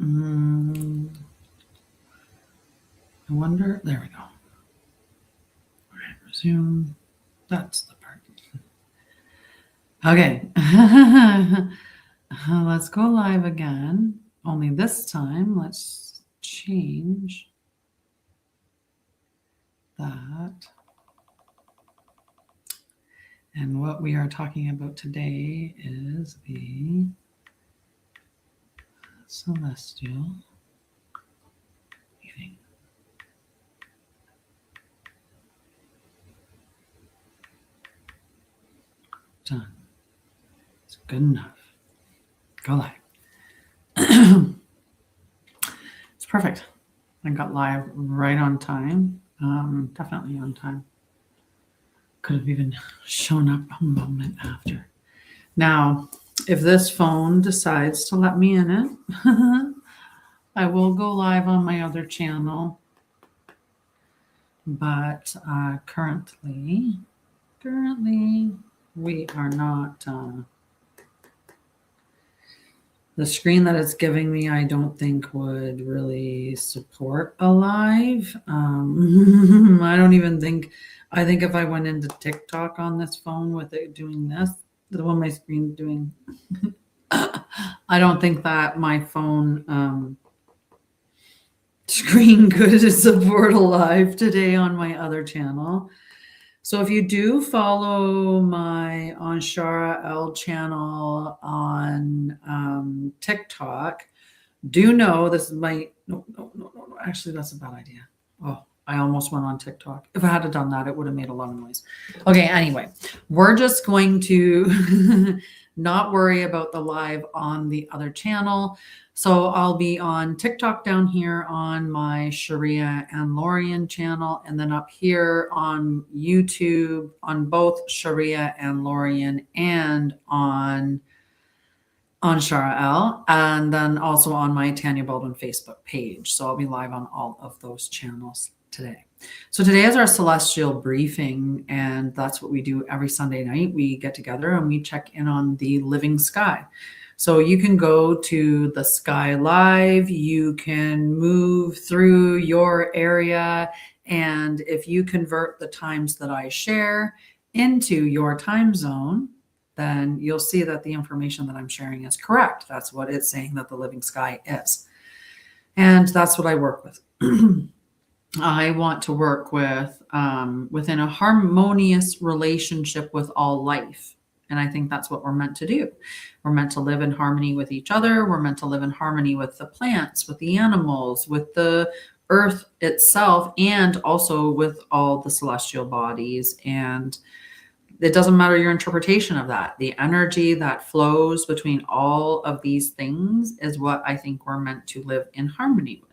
I wonder, there we go. All right, resume. That's the part. Okay. Let's go live again. Only this time, let's change that. And what we are talking about today is the celestial meeting. Done. It's good enough. Go live. It's perfect. I got live right on time. Definitely on time. Could have even shown up a moment after. Now, if this phone decides to let me in it, I will go live on my other channel. But currently, we are not. The screen that it's giving me, I don't think would really support a live. I don't even think. I think if I went into TikTok on this phone with it doing this, the one my screen doing, I don't think that my phone screen could support a live today on my other channel. So if you do follow my Anshara'El channel on TikTok, do know this might, no, actually that's a bad idea. Oh, I almost went on TikTok. If I had done that, it would have made a lot of noise. Okay, anyway, we're just going to not worry about the live on the other channel. So I'll be on TikTok down here on my Sharia and Lorian channel, and then up here on YouTube on both Sharia and Lorian and on Anshara'El, and then also on my Tanya Baldwin Facebook page. So I'll be live on all of those channels today. So today is our celestial briefing, and that's what we do every Sunday night. We get together and we check in on the living sky. So you can go to the sky live, you can move through your area, and if you convert the times that I share into your time zone, then you'll see that the information that I'm sharing is correct. That's what it's saying that the living sky is. And that's what I work with. I want to work with within a harmonious relationship with all life. And I think that's what we're meant to do. We're meant to live in harmony with each other. We're meant to live in harmony with the plants, with the animals, with the earth itself, and also with all the celestial bodies. And it doesn't matter your interpretation of that. The energy that flows between all of these things is what I think we're meant to live in harmony with.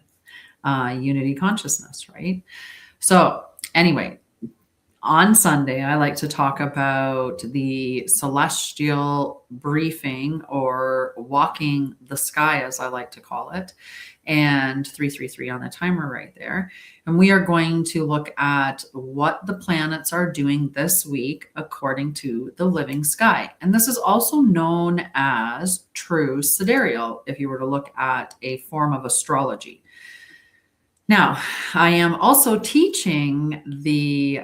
Unity consciousness, right? So anyway, on Sunday, I like to talk about the celestial briefing, or walking the sky, as I like to call it, and 333 on the timer right there. And we are going to look at what the planets are doing this week according to the living sky. And this is also known as true sidereal, if you were to look at a form of astrology. Now, I am also teaching the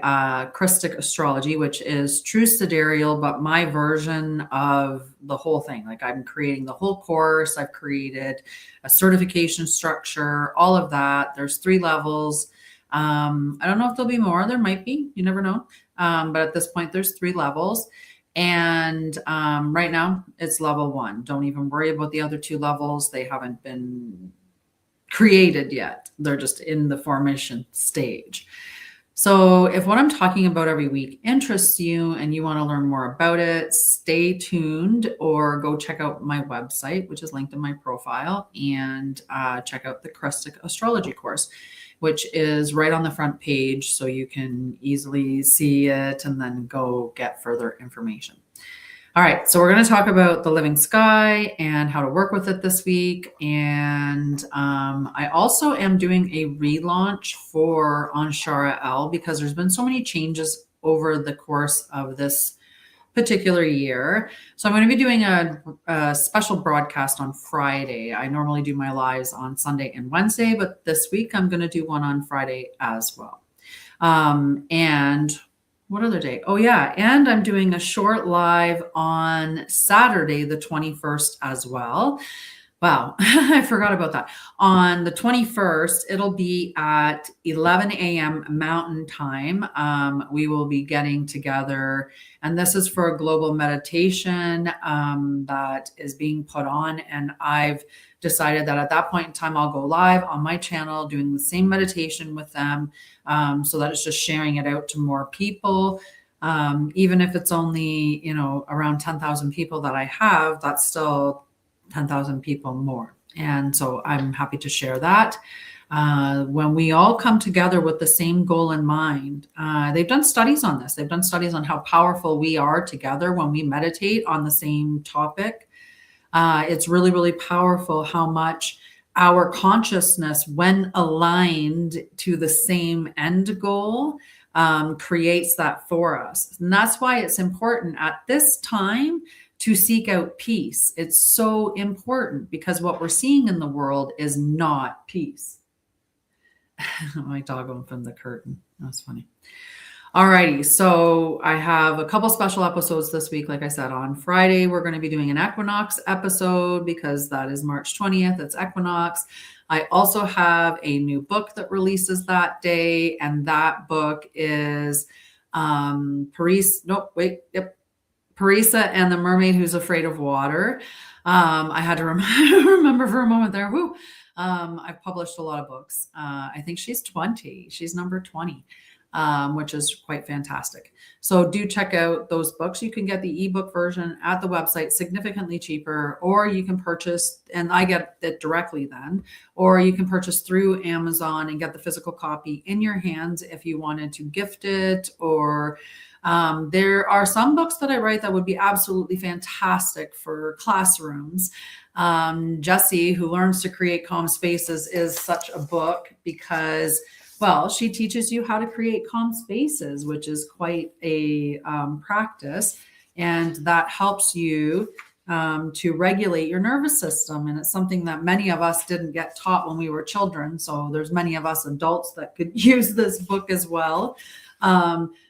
Christic astrology, which is true sidereal, but my version of the whole thing. Like, I'm creating the whole course. I've created a certification structure, all of that. There's 3 levels. I don't know if there'll be more. There might be. You never know. But at this point, there's 3 levels. And right now, it's level 1. Don't even worry about the other 2 levels. They haven't been created yet. They're just in the formation stage. So if what I'm talking about every week interests you and you want to learn more about it, stay tuned, or go check out my website, which is linked in my profile, and check out the Christic astrology course, which is right on the front page, so you can easily see it and then go get further information. All right, so we're going to talk about the living sky and how to work with it this week. And I also am doing a relaunch for Anshara'El, because there's been so many changes over the course of this particular year. So I'm going to be doing a special broadcast on Friday. I normally do my lives on Sunday and Wednesday, but this week I'm going to do one on Friday as well. And what other day? Oh yeah. And I'm doing a short live on Saturday, the 21st as well. Wow, I forgot about that. On the 21st, it'll be at 11 a.m. Mountain Time. We will be getting together, and this is for a global meditation that is being put on. And I've decided that at that point in time, I'll go live on my channel doing the same meditation with them, so that it's just sharing it out to more people. Even if it's only, around 10,000 people that I have, that's still 10,000 people more. And so I'm happy to share that. When we all come together with the same goal in mind, they've done studies on this. They've done studies on how powerful we are together when we meditate on the same topic. It's really, really powerful how much our consciousness, when aligned to the same end goal, creates that for us. And that's why it's important at this time to seek out peace. It's so important because what we're seeing in the world is not peace. My dog opened the curtain. That's funny. All righty. So I have a couple special episodes this week. Like I said, on Friday, we're going to be doing an equinox episode because that is March 20th. It's equinox. I also have a new book that releases that day. And that book is Parisa and the Mermaid Who's Afraid of Water. I had to remember for a moment there. I've published a lot of books. I think she's 20. She's number 20, which is quite fantastic. So do check out those books. You can get the ebook version at the website significantly cheaper, or you can purchase, and I get it directly then, or you can purchase through Amazon and get the physical copy in your hands if you wanted to gift it, or there are some books that I write that would be absolutely fantastic for classrooms. Jessie, Who Learns to Create Calm Spaces, is such a book because, well, she teaches you how to create calm spaces, which is quite a practice. And that helps you to regulate your nervous system. And it's something that many of us didn't get taught when we were children. So there's many of us adults that could use this book as well.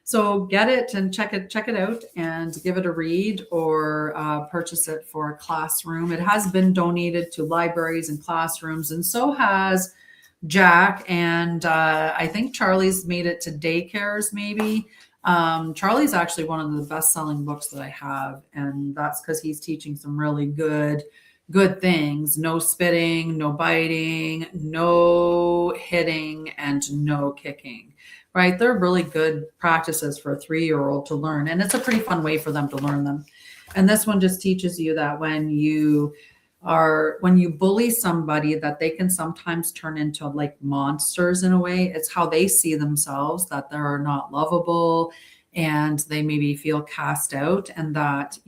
So get it and check it out and give it a read, or purchase it for a classroom. It has been donated to libraries and classrooms, and so has Jack. And I think Charlie's made it to daycares maybe. Charlie's actually one of the best-selling books that I have, and that's because he's teaching some really good things. No spitting, no biting, no hitting, and no kicking. Right? They're really good practices for a 3-year-old to learn. And it's a pretty fun way for them to learn them. And this one just teaches you that when you bully somebody, that they can sometimes turn into like monsters in a way. It's how they see themselves, that they're not lovable and they maybe feel cast out, and that,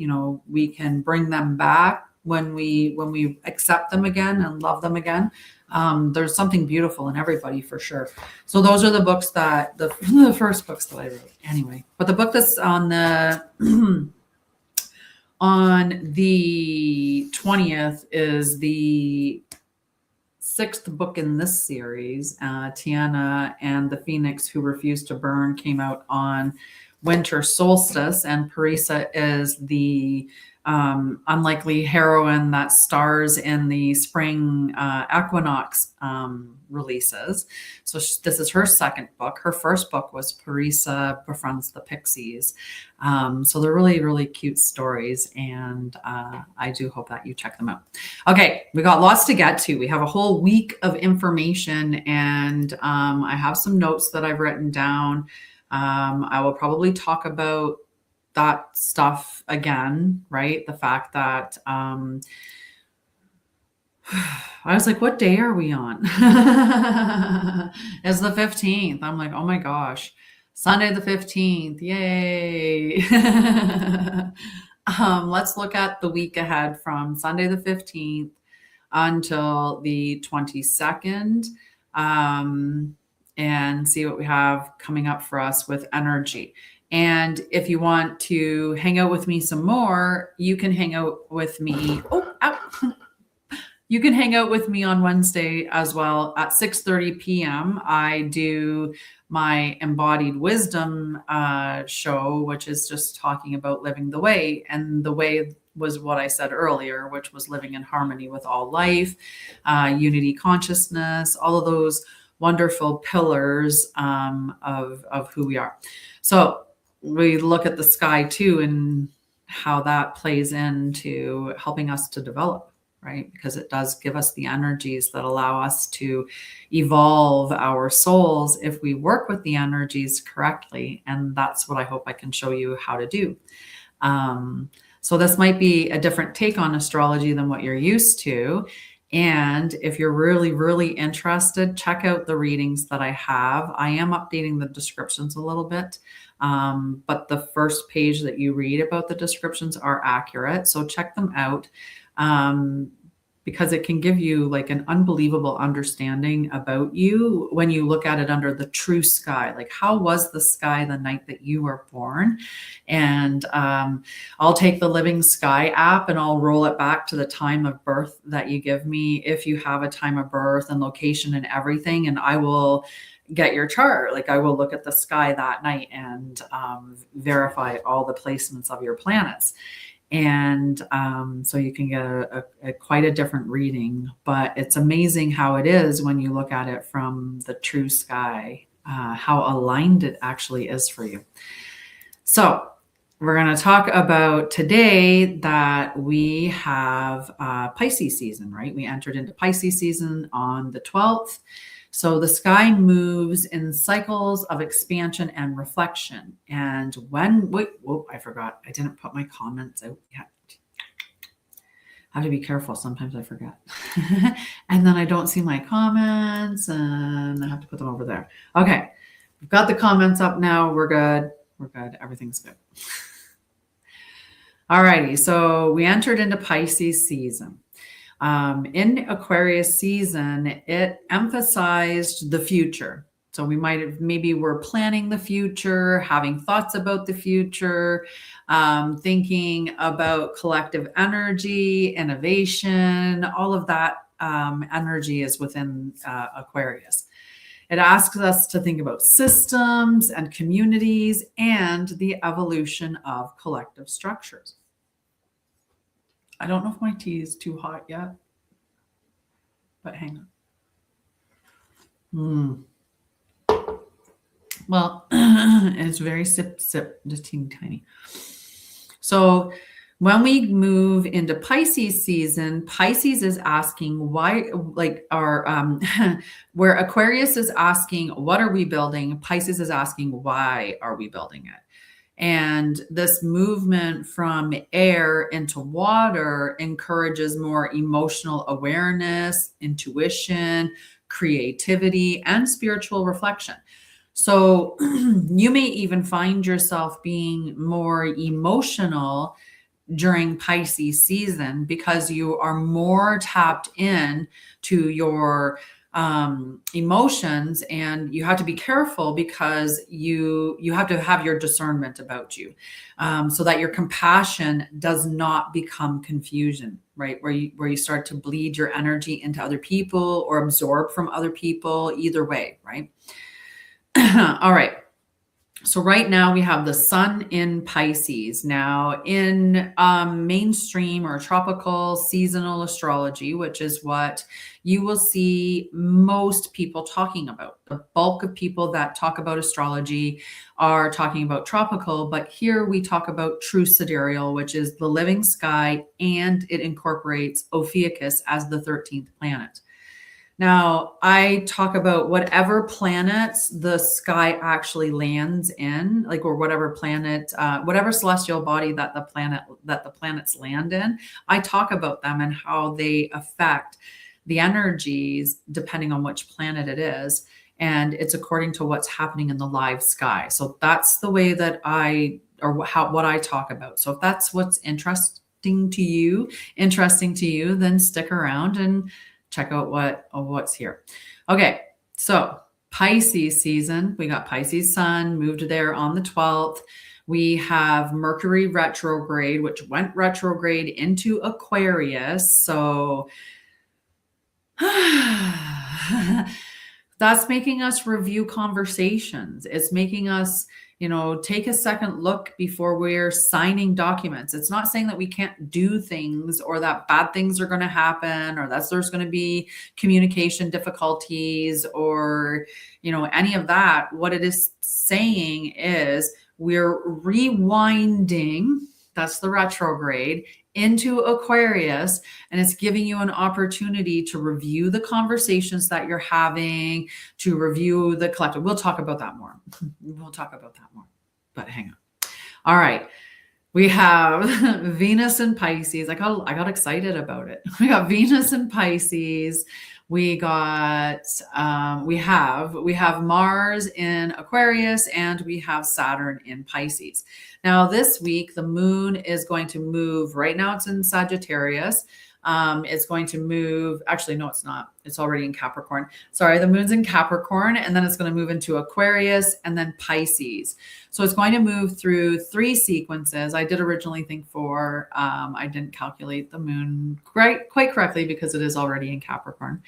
we can bring them back when we accept them again and love them again. There's something beautiful in everybody for sure. So those are the books that the first books that I wrote anyway. But the book that's on the on the 20th is the 6th book in this series. Tiana and the Phoenix Who Refused to Burn came out on winter solstice, and Parisa is the unlikely heroine that stars in the spring equinox releases. So this is her second book. Her first book was Parisa Befriends the Pixies. So they're really, really cute stories, and I do hope that you check them out. Okay, we got lots to get to. We have a whole week of information, and I have some notes that I've written down. I will probably talk about that stuff again, right? The fact that I was like, what day are we on? It's the 15th. I'm like, oh my gosh, Sunday the 15th. Yay. Let's look at the week ahead from Sunday the 15th until the 22nd, and see what we have coming up for us with energy. And if you want to hang out with me some more, you can hang out with me. Oh, ow. You can hang out with me on Wednesday as well at 6:30 p.m. I do my embodied wisdom show, which is just talking about living the way. And the way was what I said earlier, which was living in harmony with all life, unity consciousness, all of those wonderful pillars of who we are. So we look at the sky too and how that plays into helping us to develop, right? Because it does give us the energies that allow us to evolve our souls if we work with the energies correctly. And that's what I hope I can show you how to do. So this might be a different take on astrology than what you're used to. And if you're really, really interested, check out the readings that I have. I am updating the descriptions a little bit. But the first page that you read about the descriptions are accurate. So check them out. Because it can give you like an unbelievable understanding about you when you look at it under the true sky. Like, how was the sky the night that you were born? And I'll take the Living Sky app and I'll roll it back to the time of birth that you give me, if you have a time of birth and location and everything, and I will get your chart. Like, I will look at the sky that night and verify all the placements of your planets. And so you can get a quite a different reading, but it's amazing how it is when you look at it from the true sky, how aligned it actually is for you. So we're going to talk about today that we have Pisces season, right? We entered into Pisces season on the 12th. So the sky moves in cycles of expansion and reflection. And I forgot. I didn't put my comments out yet. I have to be careful. Sometimes I forget. And then I don't see my comments and I have to put them over there. Okay. We've got the comments up now. We're good. We're good. Everything's good. All righty. So we entered into Pisces season. In Aquarius season, it emphasized the future. So we maybe we're planning the future, having thoughts about the future, thinking about collective energy, innovation, all of that energy is within Aquarius. It asks us to think about systems and communities and the evolution of collective structures. I don't know if my tea is too hot yet, but hang on. Well, it's very sip, just teeny tiny. So when we move into Pisces season, Pisces is asking why, like where Aquarius is asking, what are we building? Pisces is asking, why are we building it? And this movement from air into water encourages more emotional awareness, intuition, creativity, and spiritual reflection. So you may even find yourself being more emotional during Pisces season because you are more tapped in to your emotions, and you have to be careful because you have to have your discernment about you, so that your compassion does not become confusion, right? Where you start to bleed your energy into other people or absorb from other people, either way, right? All right. So right now we have the sun in Pisces. Now in mainstream or tropical seasonal astrology, which is what you will see most people talking about. The bulk of people that talk about astrology are talking about tropical, but here we talk about true sidereal, which is the living sky, and it incorporates Ophiuchus as the 13th planet. Now, I talk about whatever planets the sky actually lands in, like, or whatever planet, whatever celestial body that the planets land in. I talk about them and how they affect the energies depending on which planet it is. And it's according to what's happening in the live sky. So that's the way that what I talk about. So if that's what's interesting to you, then stick around and check out what's here. Okay, so Pisces season. We got Pisces sun moved there on the 12th. We have Mercury retrograde, which went retrograde into Aquarius. So that's making us review conversations. It's making us, take a second look before we're signing documents. It's not saying that we can't do things or that bad things are going to happen or that there's going to be communication difficulties or, any of that. What it is saying is we're rewinding, that's the retrograde, into Aquarius, and it's giving you an opportunity to review the conversations that you're having, to review the collective. We'll talk about that more. But hang on. All right. We have Venus and Pisces. I got excited about it. We got Venus and Pisces. We got we have Mars in Aquarius, and we have Saturn in Pisces. Now this week the moon is going to move. Right now it's in Sagittarius. It's going to move. Actually, no, it's not. It's already in Capricorn. Sorry, the moon's in Capricorn, and then it's going to move into Aquarius and then Pisces. So it's going to move through 3 sequences. I did originally think 4. I didn't calculate the moon quite correctly because it is already in Capricorn.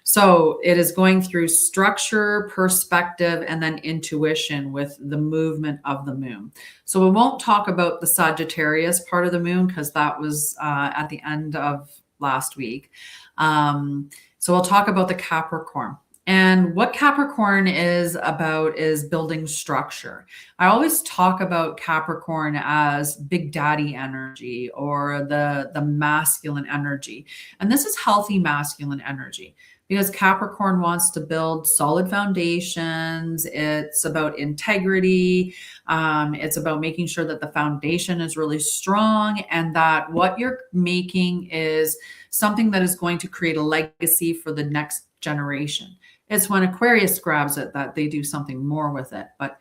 So it is going through structure, perspective, and then intuition with the movement of the moon. So we won't talk about the Sagittarius part of the moon because that was at the end of last week. So we'll talk about the Capricorn. And what Capricorn is about is building structure. I always talk about Capricorn as big daddy energy or the masculine energy. And this is healthy masculine energy because Capricorn wants to build solid foundations. It's about integrity. It's about making sure that the foundation is really strong and that what you're making is something that is going to create a legacy for the next generation. It's when Aquarius grabs it that they do something more with it. But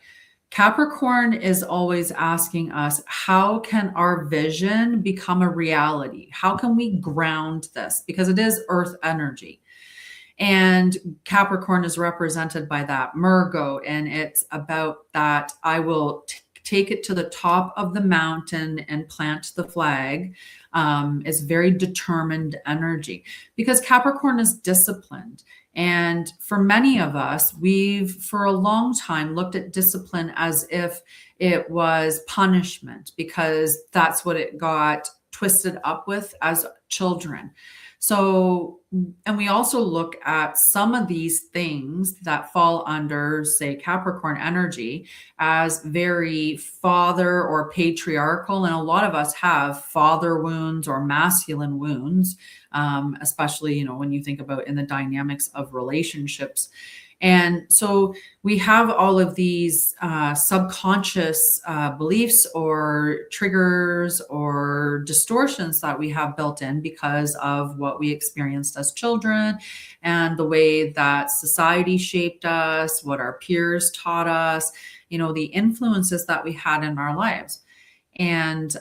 Capricorn is always asking us, how can our vision become a reality? How can we ground this? Because it is earth energy. And Capricorn is represented by that Mergo. And it's about that I will take it to the top of the mountain and plant the flag. It's very determined energy because Capricorn is disciplined. And for many of us, we've for a long time looked at discipline as if it was punishment because that's what it got twisted up with as children. So, and we also look at some of these things that fall under, say, Capricorn energy as very father or patriarchal. And a lot of us have father wounds or masculine wounds, especially, when you think about in the dynamics of relationships. And so we have all of these subconscious beliefs or triggers or distortions that we have built in because of what we experienced as children and the way that society shaped us, what our peers taught us, the influences that we had in our lives. And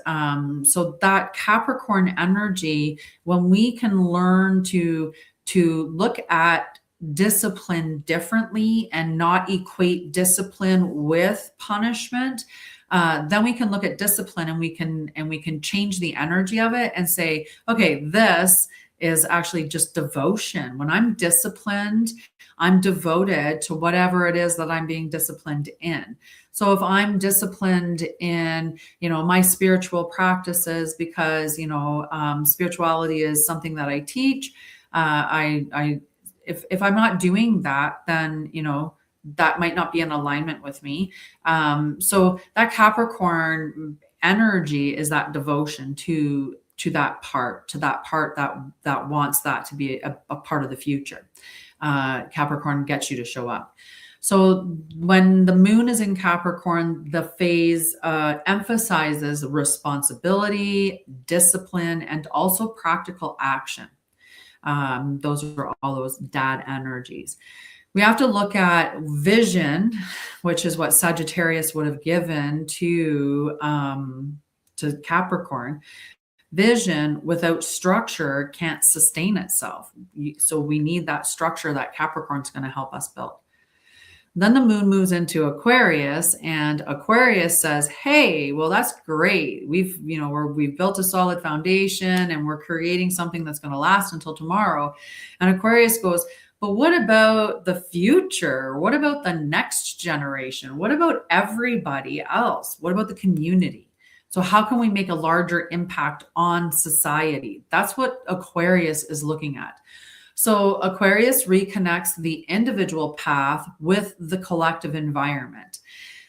so that Capricorn energy, when we can learn to look at discipline differently and not equate discipline with punishment, then we can look at discipline and we can change the energy of it and say, okay, this is actually just devotion. When I'm disciplined, I'm devoted to whatever it is that I'm being disciplined in. So if I'm disciplined in, my spiritual practices, because, spirituality is something that I teach, if I'm not doing that, then, that might not be in alignment with me. So that Capricorn energy is that devotion to that part that wants that to be a part of the future. Capricorn gets you to show up. So when the moon is in Capricorn, the phase emphasizes responsibility, discipline, and also practical action. Those are all those dad energies. We have to look at vision, which is what Sagittarius would have given to Capricorn. Vision without structure can't sustain itself. So we need that structure that Capricorn's going to help us build. Then the moon moves into Aquarius, and Aquarius says, hey, well, that's great. We've built a solid foundation and we're creating something that's going to last until tomorrow. And Aquarius goes, but what about the future? What about the next generation? What about everybody else? What about the community? So how can we make a larger impact on society? That's what Aquarius is looking at. So Aquarius reconnects the individual path with the collective environment.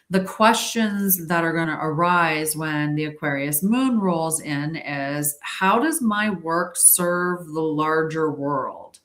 The questions that are going to arise when the Aquarius moon rolls in is, how does my work serve the larger world?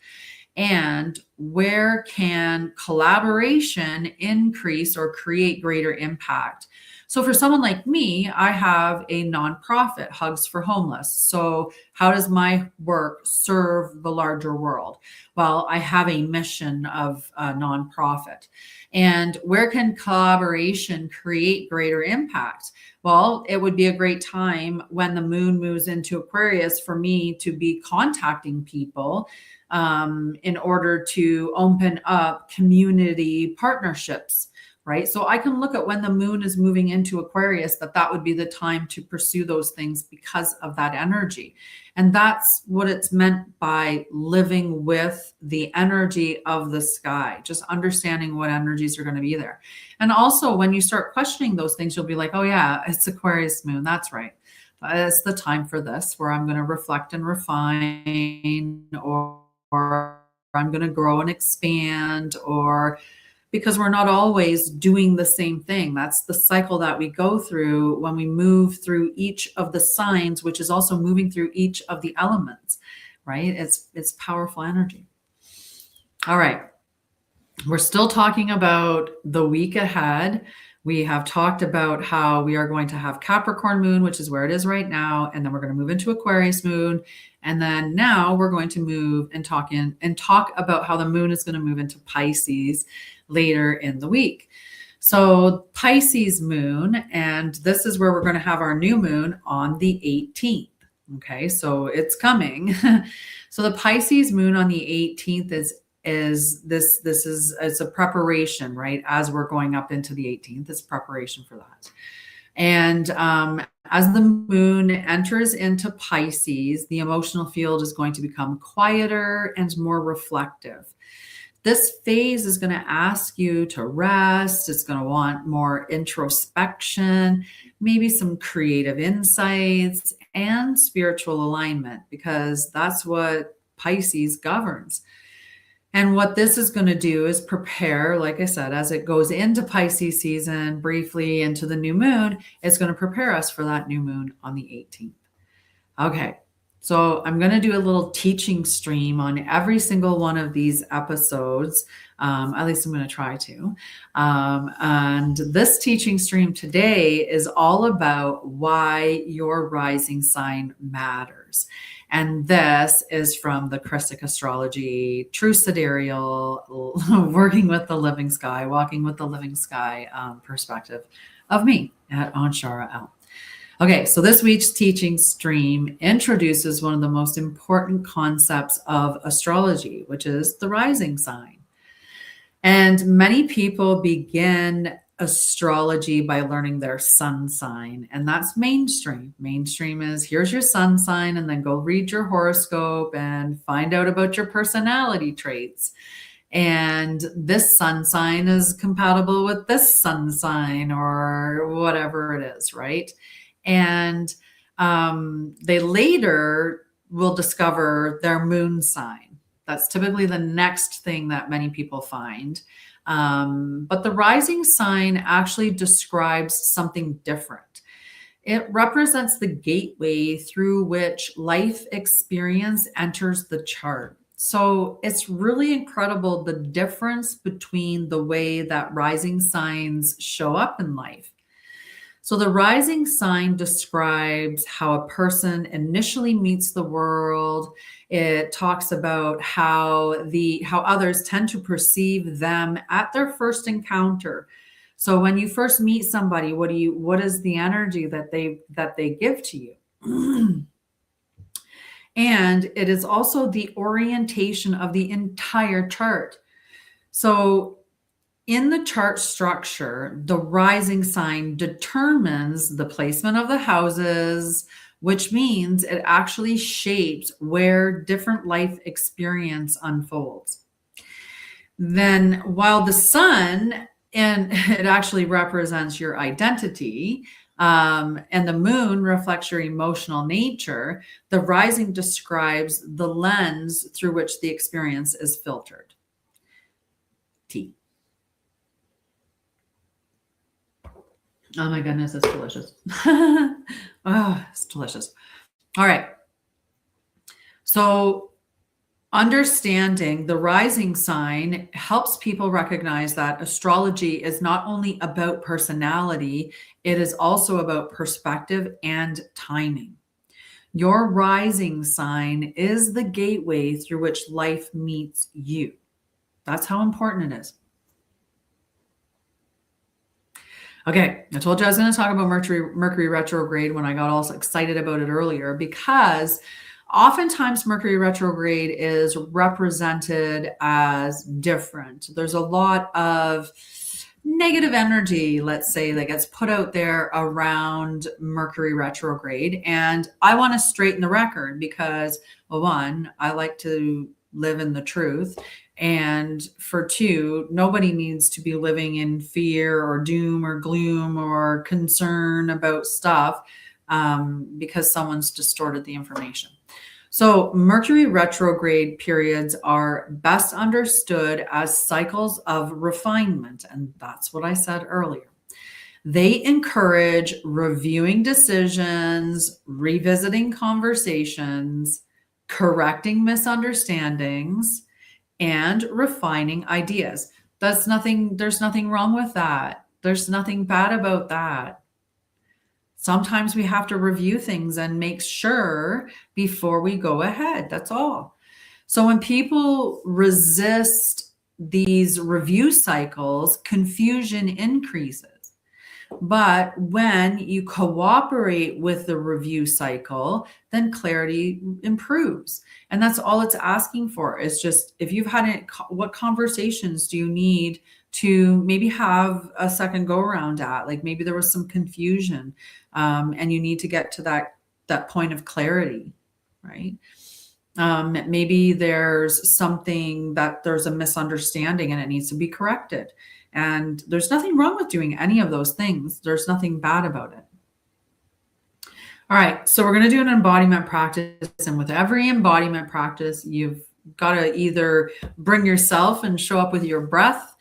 And where can collaboration increase or create greater impact? So for someone like me, I have a nonprofit, Hugs for Homeless. So how does my work serve the larger world? Well, I have a mission of a nonprofit. And where can collaboration create greater impact? Well, it would be a great time when the moon moves into Aquarius for me to be contacting people in order to open up community partnerships, right? So I can look at when the moon is moving into Aquarius, that would be the time to pursue those things because of that energy. And that's what it's meant by living with the energy of the sky, just understanding what energies are going to be there. And also when you start questioning those things, you'll be like, oh yeah, it's Aquarius moon. That's right. It's the time for this, where I'm going to reflect and refine, or I'm going to grow and expand, or because we're not always doing the same thing. That's the cycle that we go through when we move through each of the signs, which is also moving through each of the elements, right? It's powerful energy. All right. We're still talking about the week ahead. We have talked about how we are going to have Capricorn moon, which is where it is right now. And then we're going to move into Aquarius moon. And then now we're going to move and talk about how the moon is going to move into Pisces later in the week. So Pisces moon, and this is where we're going to have our new moon on the 18th. Okay, so it's coming. So the Pisces moon on the 18th it's a preparation, right? As we're going up into the 18th, it's preparation for that. And as the moon enters into Pisces, the emotional field is going to become quieter and more reflective. This phase is going to ask you to rest. It's going to want more introspection, maybe some creative insights and spiritual alignment, because that's what Pisces governs. And what this is going to do is prepare, like I said, as it goes into Pisces season, briefly into the new moon, it's going to prepare us for that new moon on the 18th. Okay, so I'm going to do a little teaching stream on every single one of these episodes. At least I'm going to try to. And this teaching stream today is all about why your rising sign matters. And this is from the Christic Astrology, True Sidereal, Working with the Living Sky, Walking with the Living Sky perspective of me at Anshara'El. Okay, so this week's teaching stream introduces one of the most important concepts of astrology, which is the rising sign. And many people begin astrology by learning their sun sign, and that's mainstream. Mainstream is, here's your sun sign, and then go read your horoscope and find out about your personality traits. And this sun sign is compatible with this sun sign, or whatever it is, right? And they later will discover their moon sign. That's typically the next thing that many people find. But the rising sign actually describes something different. It represents the gateway through which life experience enters the chart. So it's really incredible, the difference between the way that rising signs show up in life. So the rising sign describes how a person initially meets the world. It talks about how others tend to perceive them at their first encounter. So when you first meet somebody, what is the energy that they give to you? And it is also the orientation of the entire chart. So in the chart structure, the rising sign determines the placement of the houses, which means it actually shapes where different life experience unfolds. Then while the sun, and it actually represents your identity, and the moon reflects your emotional nature, the rising describes the lens through which the experience is filtered. Tea. Oh my goodness, it's delicious. Oh, it's delicious. All right. So understanding the rising sign helps people recognize that astrology is not only about personality, it is also about perspective and timing. Your rising sign is the gateway through which life meets you. That's how important it is. Okay, I told you I was going to talk about Mercury retrograde when I got all excited about it earlier, because oftentimes Mercury retrograde is represented as different. There's a lot of negative energy, let's say, that gets put out there around Mercury retrograde. And I want to straighten the record because, well, one, I like to live in the truth. And for two, nobody needs to be living in fear or doom or gloom or concern about stuff because someone's distorted the information. So Mercury retrograde periods are best understood as cycles of refinement. And that's what I said earlier. They encourage reviewing decisions, revisiting conversations, correcting misunderstandings, and refining ideas. There's nothing wrong with that. There's nothing bad about that. Sometimes we have to review things and make sure before we go ahead. That's all. So when people resist these review cycles, confusion increases. But when you cooperate with the review cycle, then clarity improves. And that's all it's asking for. Is just, if you've had it, what conversations do you need to maybe have a second go around at? Like maybe there was some confusion and you need to get to that point of clarity, right? Maybe there's something that there's a misunderstanding and it needs to be corrected. And there's nothing wrong with doing any of those things. There's nothing bad about it. All right, so we're going to do an embodiment practice. And with every embodiment practice, you've got to either bring yourself and show up with your breath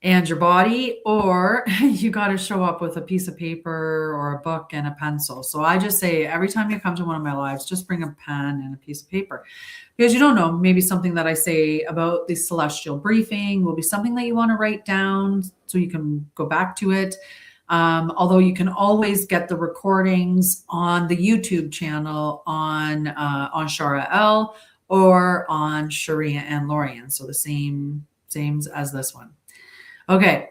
and your body, or you got to show up with a piece of paper or a book and a pencil. So I just say every time you come to one of my lives, just bring a pen and a piece of paper. Because you don't know, maybe something that I say about the celestial briefing will be something that you want to write down so you can go back to it. Although you can always get the recordings on the YouTube channel on Anshara'El or on Sharia and Lorian. So the same as this one. Okay.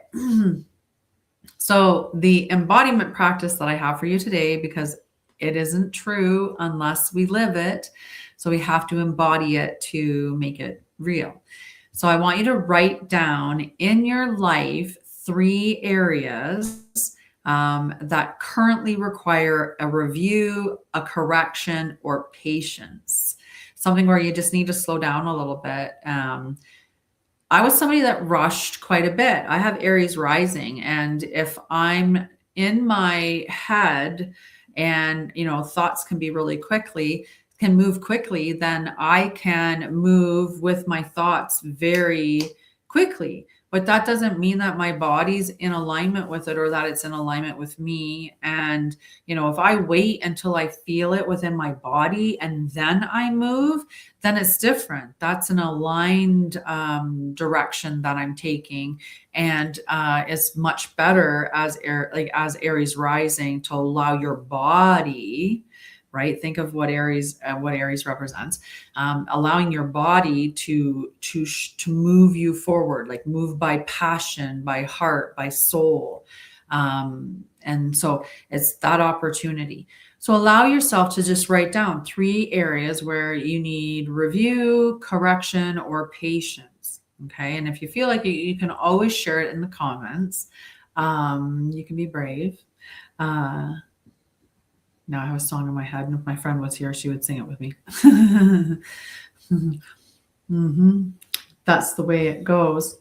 So the embodiment practice that I have for you today, because it isn't true unless we live it. So we have to embody it to make it real. So I want you to write down in your life 3 areas that currently require a review, a correction, or patience. Something where you just need to slow down a little bit. I was somebody that rushed quite a bit. I have Aries rising. And if I'm in my head and, thoughts can move quickly, then I can move with my thoughts very quickly. But that doesn't mean that my body's in alignment with it or that it's in alignment with me. And, if I wait until I feel it within my body and then I move, then it's different. That's an aligned direction that I'm taking. And it's much better as Aries rising to allow your body, right? Think of what Aries represents, allowing your body to move you forward, like move by passion, by heart, by soul. And so it's that opportunity. So allow yourself to just write down 3 areas where you need review, correction, or patience. Okay. And if you feel like you can always share it in the comments. You can be brave. Now I have a song in my head, and if my friend was here, she would sing it with me. That's the way it goes.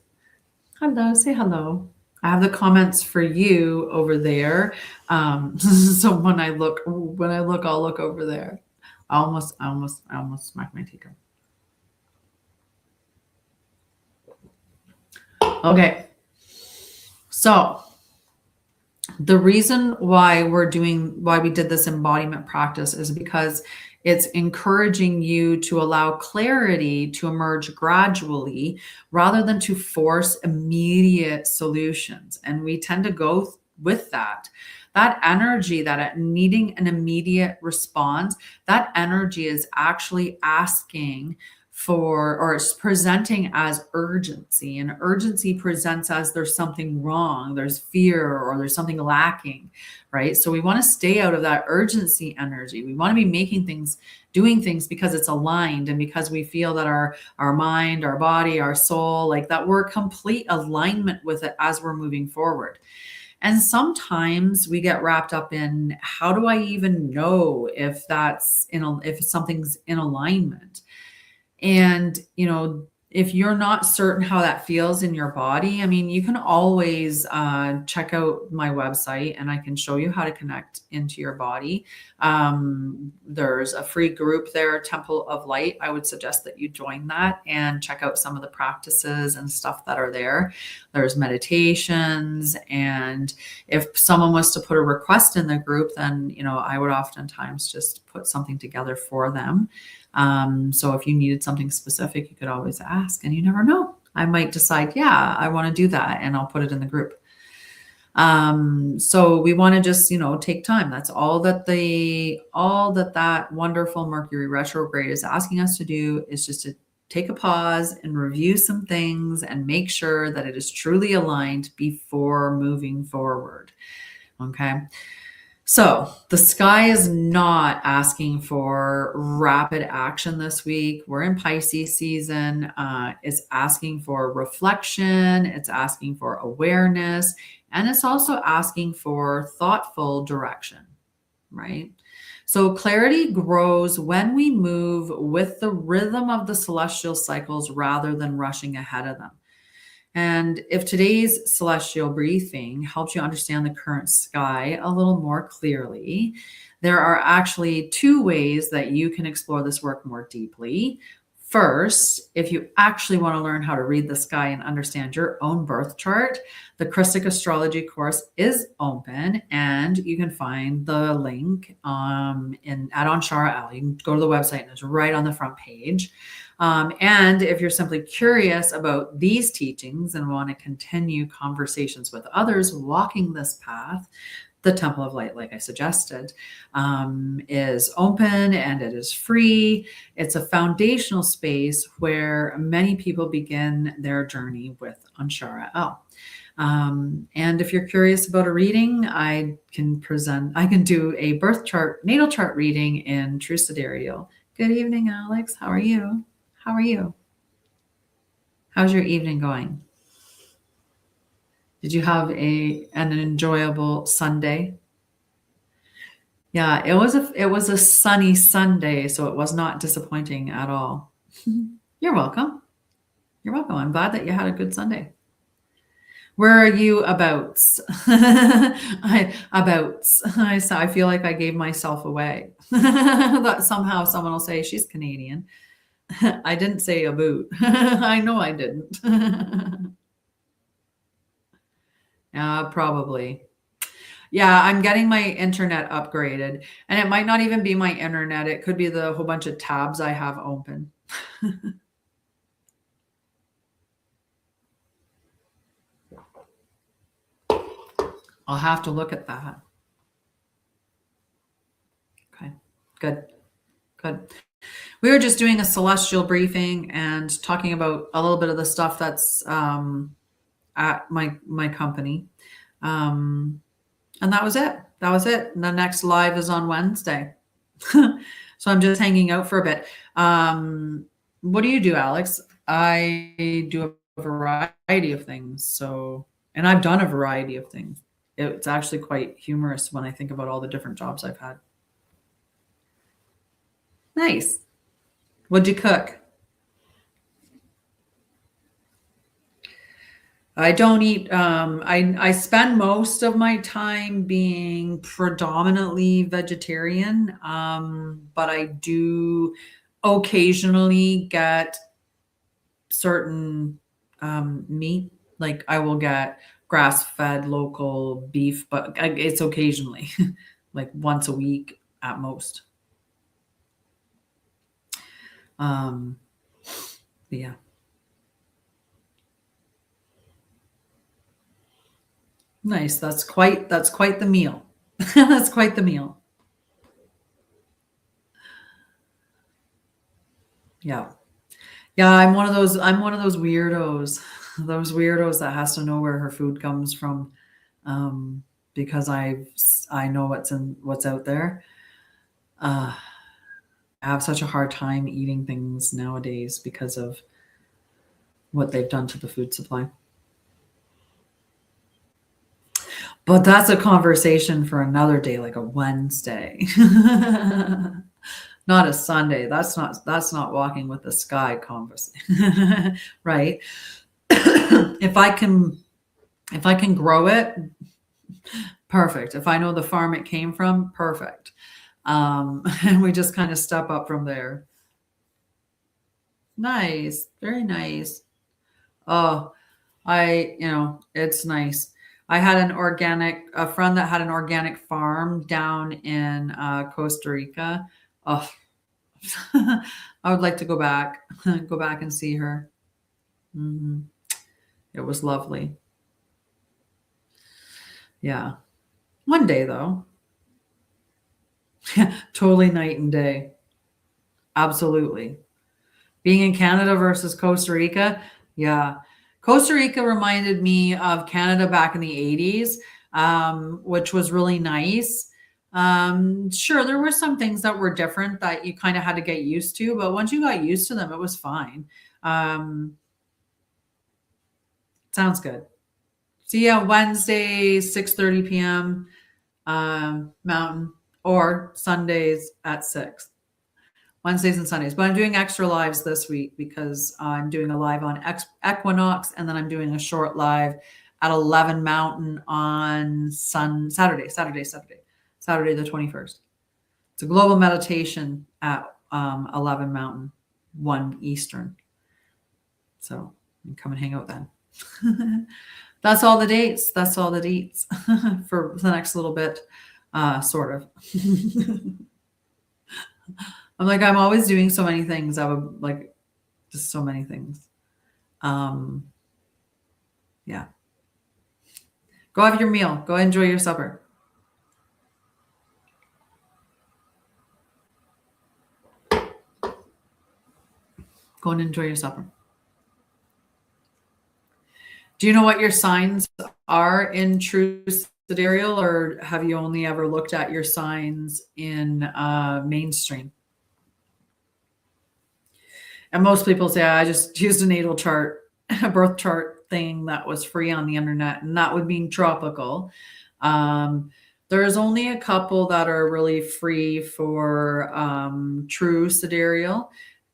Hello, say hello. I have the comments for you over there. So when I look, I'll look over there. I almost smacked my teacup. Okay. So the reason why we did this embodiment practice is because it's encouraging you to allow clarity to emerge gradually rather than to force immediate solutions. And we tend to go with that energy, that needing an immediate response, that energy is actually asking for, or it's presenting as urgency, and urgency presents as there's something wrong, there's fear, or there's something lacking, right? So we want to stay out of that urgency energy. We want to be making things, doing things because it's aligned, and because we feel that our mind, our body, our soul, like that we're complete alignment with it as we're moving forward. And sometimes we get wrapped up in, how do I even know if if something's in alignment? And, if you're not certain how that feels in your body, I mean, you can always check out my website, and I can show you how to connect into your body. There's a free group there, Temple of Light. I would suggest that you join that and check out some of the practices and stuff that are there. There's meditations. And if someone was to put a request in the group, then, I would oftentimes just put something together for them. So if you needed something specific, you could always ask, and you never know. I might decide, yeah, I want to do that, and I'll put it in the group. So we want to just, take time. That's all that that wonderful Mercury retrograde is asking us to do, is just to take a pause and review some things and make sure that it is truly aligned before moving forward. Okay. So the sky is not asking for rapid action this week. We're in Pisces season. It's asking for reflection. It's asking for awareness. And it's also asking for thoughtful direction, right? So clarity grows when we move with the rhythm of the celestial cycles rather than rushing ahead of them. And if today's celestial briefing helps you understand the current sky a little more clearly, there are actually 2 ways that you can explore this work more deeply. First, if you actually want to learn how to read the sky and understand your own birth chart, the Christic Astrology course is open, and you can find the link at Anshara'El. You can go to the website, and it's right on the front page. And if you're simply curious about these teachings and want to continue conversations with others walking this path, the Temple of Light, like I suggested, is open, and it is free. It's a foundational space where many people begin their journey with Anshara'El. And if you're curious about a reading, I can do a birth chart, natal chart reading in True Sidereal. Good evening, Alex. How are you? How are you? How's your evening going? Did you have an enjoyable Sunday? Yeah, it was a sunny Sunday, so it was not disappointing at all. You're welcome. You're welcome. I'm glad that you had a good Sunday. Where are you abouts? I feel like I gave myself away. That somehow someone will say she's Canadian. I didn't say a boot. I know I didn't. Probably. Yeah, I'm getting my internet upgraded, and it might not even be my internet. It could be the whole bunch of tabs I have open. I'll have to look at that. Okay, good. We were just doing a celestial briefing and talking about a little bit of the stuff that's at my company. And that was it. that was it. And the next live is on Wednesday. So I'm just hanging out for a bit. What do you do, Alex? I do a variety of things. So, and I've done a variety of things. It's actually quite humorous when I think about all the different jobs I've had. Nice. What'd you cook? I don't eat. I spend most of my time being predominantly vegetarian, but I do occasionally get certain meat. Like I will get grass-fed local beef, but it's occasionally, like once a week at most. Yeah. Nice. That's quite the meal. That's quite the meal. Yeah. Yeah, I'm one of those weirdos. Those weirdos that has to know where her food comes from. Because I know what's out there. I have such a hard time eating things nowadays because of what they've done to the food supply. But that's a conversation for another day, like a Wednesday. Not a Sunday. That's not walking with the sky conversation. Right? If I can grow it, perfect. If I know the farm it came from, perfect. And we just kind of step up from there. Nice. Very nice. Oh, it's nice. I had a friend that had an organic farm down in Costa Rica. Oh, I would like to go back and see her. It was lovely. Yeah. One day though. Totally night and day. Absolutely. Being in Canada versus Costa Rica. Yeah. Costa Rica reminded me of Canada back in the 80s, which was really nice. Sure, there were some things that were different that you kind of had to get used to, but once you got used to them, it was fine. Sounds good. So yeah, Wednesday, 6:30 p.m. Mountain, or Sundays at 6. Wednesdays and Sundays. But I'm doing extra lives this week because I'm doing a live on equinox, and then I'm doing a short live at 11 Mountain on Saturday the 21st. It's a global meditation at 11 Mountain, 1 Eastern. So you can come and hang out then. That's all the dates. That's all the dates for the next little bit, sort of. I'm like, I'm always doing so many things. I would like just so many things. Yeah. Go have your meal. Go enjoy your supper. Go and enjoy your supper. Do you know what your signs are in true Sidereal, or have you only ever looked at your signs in mainstream? And most people say, I just used a natal chart, a birth chart thing that was free on the internet, and that would mean tropical. There's only a couple that are really free for true Sidereal,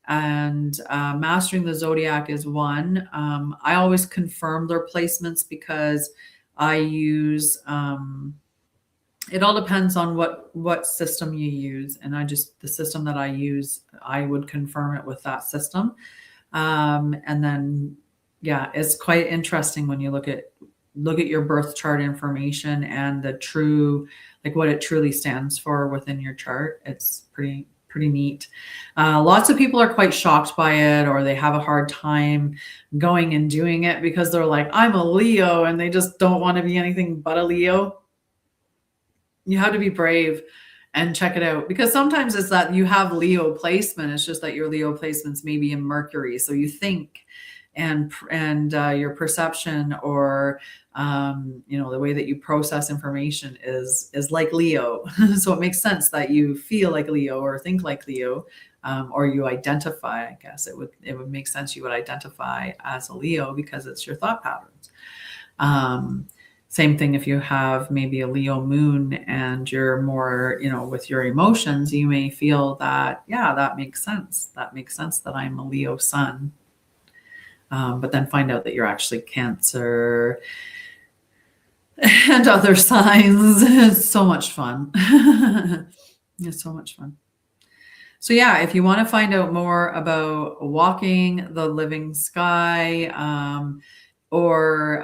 and Mastering the Zodiac is one. I always confirm their placements because I use it all depends on what system you use, and the system that I use, I would confirm it with that system. And then yeah, it's quite interesting when you look at your birth chart information and the true, like what it truly stands for within your chart. It's pretty neat. Lots of people are quite shocked by it, or they have a hard time going and doing it because they're like, I'm a Leo, and they just don't want to be anything but a Leo. You have to be brave and check it out, because sometimes it's that you have Leo placement. It's just that your Leo placement's maybe in Mercury. So you think your perception, or the way that you process information is like Leo. So it makes sense that you feel like Leo or think like Leo, or you identify. I guess it would make sense you would identify as a Leo because it's your thought patterns. Same thing if you have maybe a Leo moon and you're more, with your emotions, you may feel that, yeah, that makes sense. That makes sense that I'm a Leo sun. But then find out that you're actually Cancer and other signs. It's so much fun. It's so much fun. So yeah, if you want to find out more about walking the living sky, or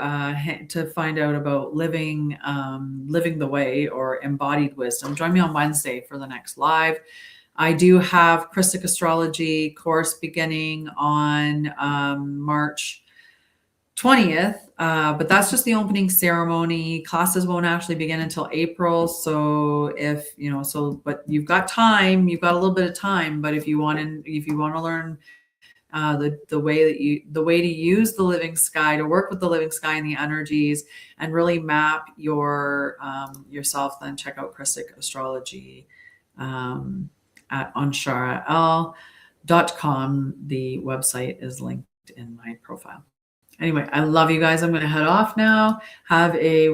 to find out about living the way or embodied wisdom, join me on Wednesday for the next live. I do have Christic Astrology course beginning on March 20th, but that's just the opening ceremony. Classes won't actually begin until April. So but you've got time, you've got a little bit of time. But if you want to learn the way to use the living sky, to work with the living sky and the energies, and really map yourself, then check out Christic Astrology at Anshara'El.com. The website is linked in my profile. Anyway, I love you guys. I'm going to head off now. Have a